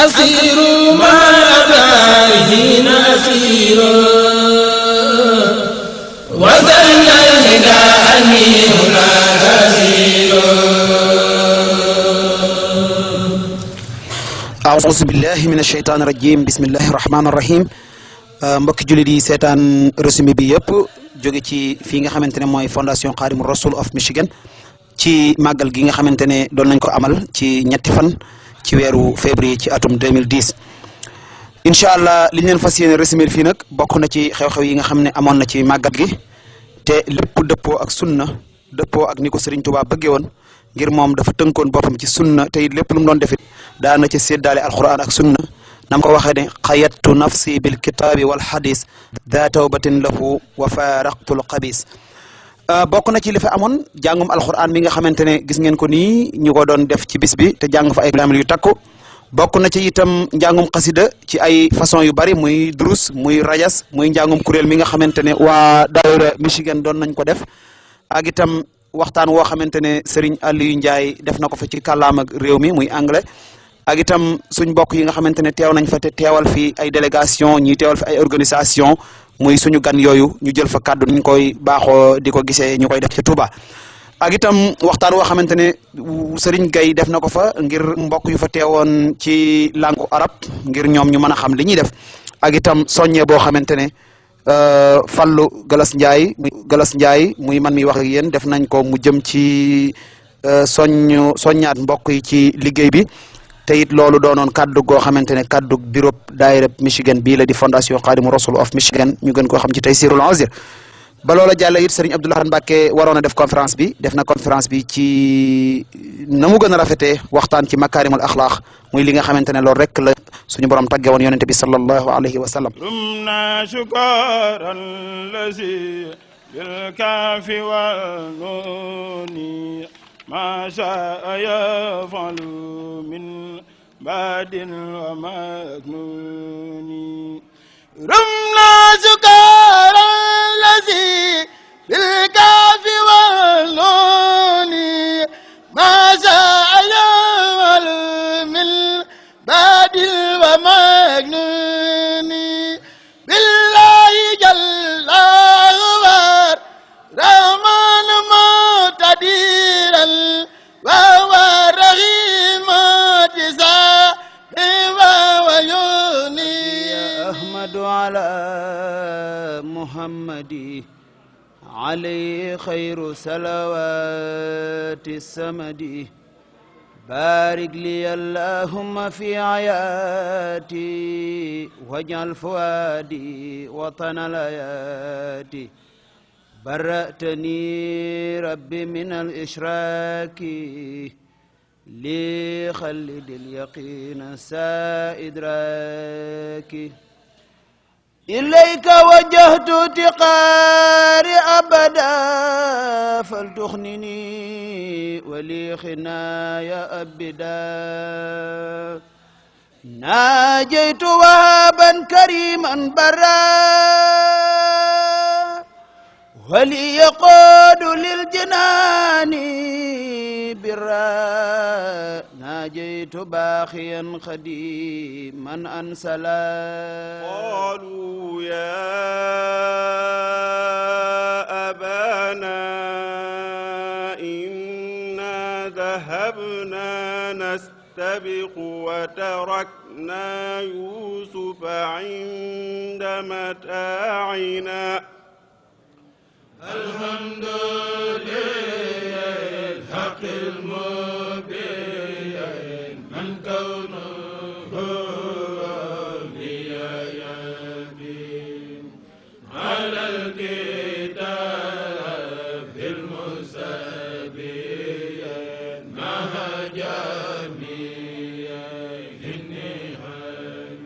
أسير ما أبراهين أسير وذل الهدى أني هناك أسير أعوذ بالله من الشيطان الرجيم بسم الله الرحمن الرحيم mbokki jullit yi seetaan résumé bi yëpp jóge ci fii nga xamante ne mooy fondation Khadimou Rassoul of Michigan ci màggal gi nga xamante ne doon nañ ko amal ci ñetti fan ci weeru février ci atum 2010 incha allah li ñu leen fas yéene résumé fii nag bokk na ci xew-xew yi nga xam ne amoon na ci màggal gi te lépp dëppoo ak sunna dëppoo ak ni ko Serigne Touba bëggee woon ngir moom dafa tënkoon boppam ci sunna te it lépp lu mu doon defit daana ci séddaale alquran ak sunna nam ko waxee ne xayattu nafsi bil kitaabi wal xadis daa tawbatin lahu wa faraqtul xabis bokk na ci li fa amoon jàngum alquran mi nga xamante ne gis ngeen ko nii ñu ko doon def ci bis bi te jàng fa ay kaamil yu takku bokk na ci itam njàngum xasida ci ay façon yu bari muy durus muy rajas muy njàngum kuréel mi nga xamante ne waa daayira Michigan doon nañ ko def ak itam waxtaan woo xamante ne Serigne Aliou Ndiaye def na ko fa ci kàllaam ak réew mi muy anglais ak itam suñ mbokk yi nga xamante ne teew nañ fa te teewal fi ay délégation ñi teewal fi ay organisation muy suñu gan yooyu ñu jël fa kàddu niñ koy baaxoo di ko gisee ñu koy def ci Touba ak itam waxtaan woo xamante ne Serigne Gueye def na ko fa ngir mbokk yu fa teewoon ci langue arab ngir ñoom ñu mën a xam li ñuy def ak itam soññe boo xamante ne Fallou Galas Ndiaye muy man mi wax ak yéen def nañ ko mu jëm ci soññaat mbokk yi ci liggéey bi te it loolu doonoon kaddu goo xamante ne kaddu bureau daayira Michigan bii la di fondation Khadimou Rassoul of Michigan ñu gën koo xam ci Taysirul Azir ba loola jàll it Serigne Abdou Lahad Mbacké waroon a def conférence bi def na conférence bi ci na mu gën a rafetee waxtaan ci makaarimul axlaaq muy li nga xamante ne loolu rek la suñu borom tagge woon yonente bi sallallahu alayhi wa sallam rumna shukran lazi bil kaafi wal nuuni ما شاء يفعل من بعد ومكنون رمنا سكر الذي بالكاف والنون ما شاء يفعل من بعد ومكنون بالله جل وعلا رحمن مقتدر وهو رحيم ويوني يا أحمد على محمد عليه خير صلوات السمد بارك لي اللهم في حياتي واجعل فؤادي وطن الآيات برأتني ربي من الإشراك لخلد اليقين سائدراك إليك وجهت تقاري أبدا فلتخنني ولي خنايا أبدا ناجيت وهابا كريما برا ولي يقود للجنان برا ناجيت باخيا خديما أنسلا قالوا يا أبانا إنا ذهبنا نستبق وتركنا يوسف عند متاعنا الحمد للحق المبين من كونه لي يبين على الكتاب المستبين مع جميع النعم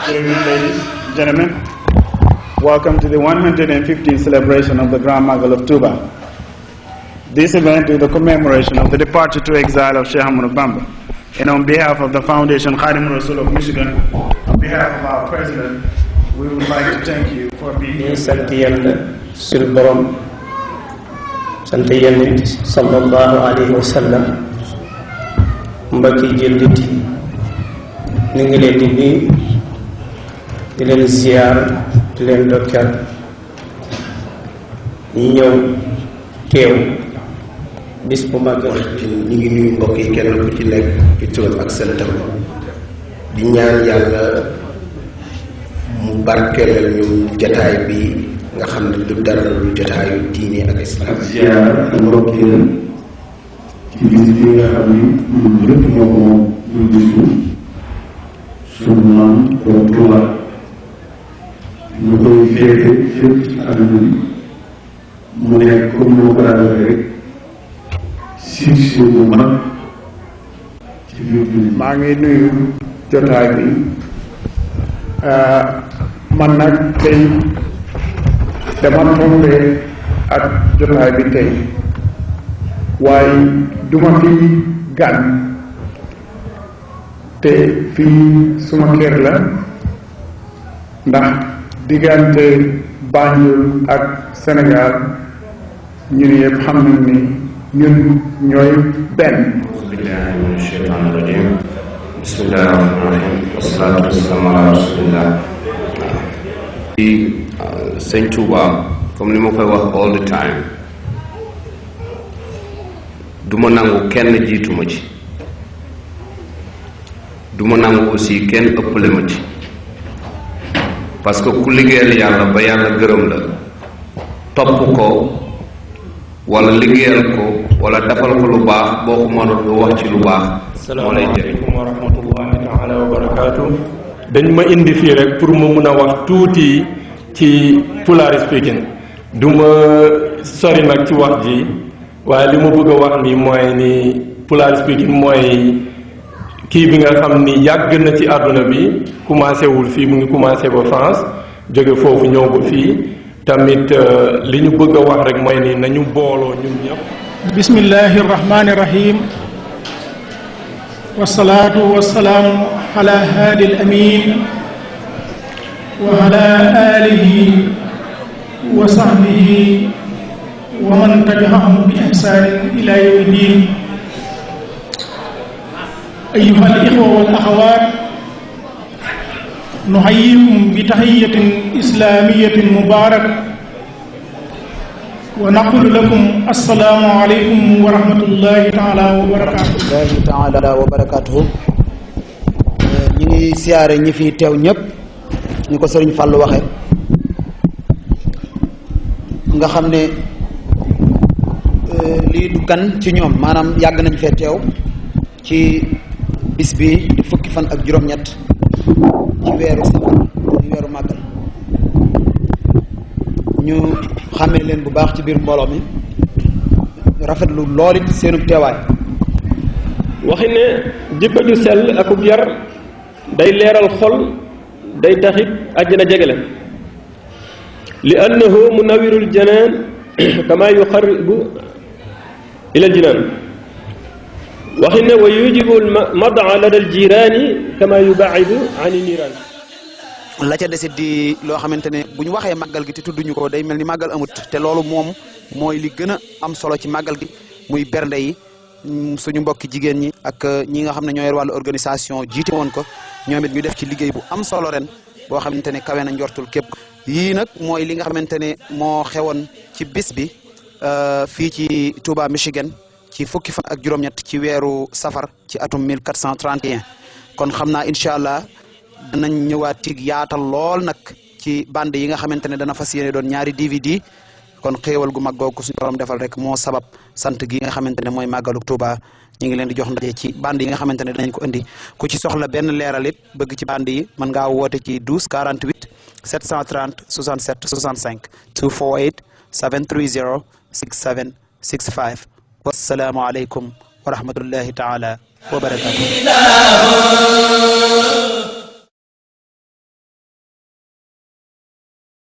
Ladies gentlemen, welcome to the 115th celebration of the Grand Magal of Touba. This event is the commemoration of the departure to exile of Sheikh Ahmadou Bamba. And on behalf of the Foundation Khadim Rasoul of Michigan, on behalf of our president, we would like to thank you for being here. sant Yàlla sunu borom sant Yonent sallallahu alayhi wa sallam mbokki jullit yi ñu ngi leen di nuyu di leen ziyaar di leen dokkeel ñu ñëw teew bis bu mag ñu ngi nuyu mbokk yi kenn ku ci nekk ci turam ak santam di ñaan yàlla mu barkeelal ñu jataay bi nga xam ne du dara lu jataayu diine ak islam. ziyaar ak ndokkeel ci bis bi nga xam ni ñun lépp moo ko moom ñu bisu sunu maam borom Tuuba ñu koy féete fépp ci àdduna bi mu nekk comme moo ko daan waxee rek si bu mag ci biir bi. maa ngi nuyu jotaay bi man nag tey dama tombé ak jotaay bi tey waaye duma fi gan te fii suma kër la ndax diggante Banjul ak Sénégal ñun yëpp xam nañ ni ñun ñooy benn. billahi min shaytan rajim bismillahi rahmani rahim wassalatu wassalamu ala rasulillah. ci sëñ Touba comme ni ma koy wax all the time du ma nangu kenn jiitu ma ci du ma nangu aussi kenn ëppale ma ci parce que ku liggéeyal yàlla ba yàlla gërëm la topp ko wala liggéeyal ko wala defal ko lu baax boo ko mënul lu wax ci lu baax moo lay jëriñ. asalaamaaleykum wa rahmatullahi taala wa barakaatu. dañ ma indi fii rek pour ma mun a wax tuuti ci Pulaar speaking du ma sori nag ci wax ji waaye li ma bëgg a wax ni mooy ni Pulaar speaking mooy kii bi nga xam ni yàgg na ci àdduna bi commencé wul fii mu ngi commencé ba France jóge foofu ñëw ba fii tamit li ñu bëgg a wax rek mooy ni nañu booloo ñun ñëpp. bismillahi rahmani rahim wasalaatu wasalaamu ala haadi al amin wa ala alihi wa sahbihi wa man tabi'ahum bi ihsanin ila yawmi din ayuha al ikhwa wal akhawat nuhayyikum bi tahiyyatin islamiyatin mubarak wa naqulu lakum assalaamu aleykum wa rahmatullahi taala wa barakatuhu. ñu ngi siyaare ñi fi teew ñëpp ñu ko sëriñ Fàllu waxe nga xam ne lii du gan ci ñoom maanaam yàgg nañ fee teew ci bis bi di fukki fan ak juróom-ñett ci weeru safar ci weeru màggal ñu xàmmee leen bu baax ci biir mbooloo mi rafetlu lool it seenu teewaay. waxi ne jikko ju sell akub yar day leeral xol day taxit àjjana jegele li annahu munawirul janaan kama yuqarribu ila aljinaan waxi ne wa yujibul madaa lada aljiraani kama yubaidu ani niiraan. la ca desit di loo xamante ne bu ñu waxee màggal gi te tudduñu ko day mel ni màggal amut te loolu moom mooy li gën a am solo ci màggal gi muy bernde yi suñu mbokki jigéen ñi ak ñi nga xam ne ñoo yor wàllu organisation jiite woon ko ñoom it ñu def ci liggéey bu am solo ren boo xamante ne kawe na njortul képp. yii nag mooy li nga xamante ne moo xewoon ci bis bi fii ci Touba Michigan ci fukki fan ak juróom-ñett ci weeru safar ci atum 1431 kon xam naa incha allah danañ ñëwaat ci yaatal lool nag ci bande yi nga xamante ne dana fas yéene doon ñaari DVD kon xéewal gu mag googu suñu borom defal rek moo sabab sant gi nga xamante ne mooy màggalu Touba ñu ngi leen di jox ndaje ci bande yi nga xamante ne danañ ko indi ku ci soxla benn leeral it bëgg ci bande yi mën ngaa woote ci 12 48 730 67 65 248 730 67 65 wassalaamu aleykum wa rahmatullahi taala wa barakatuh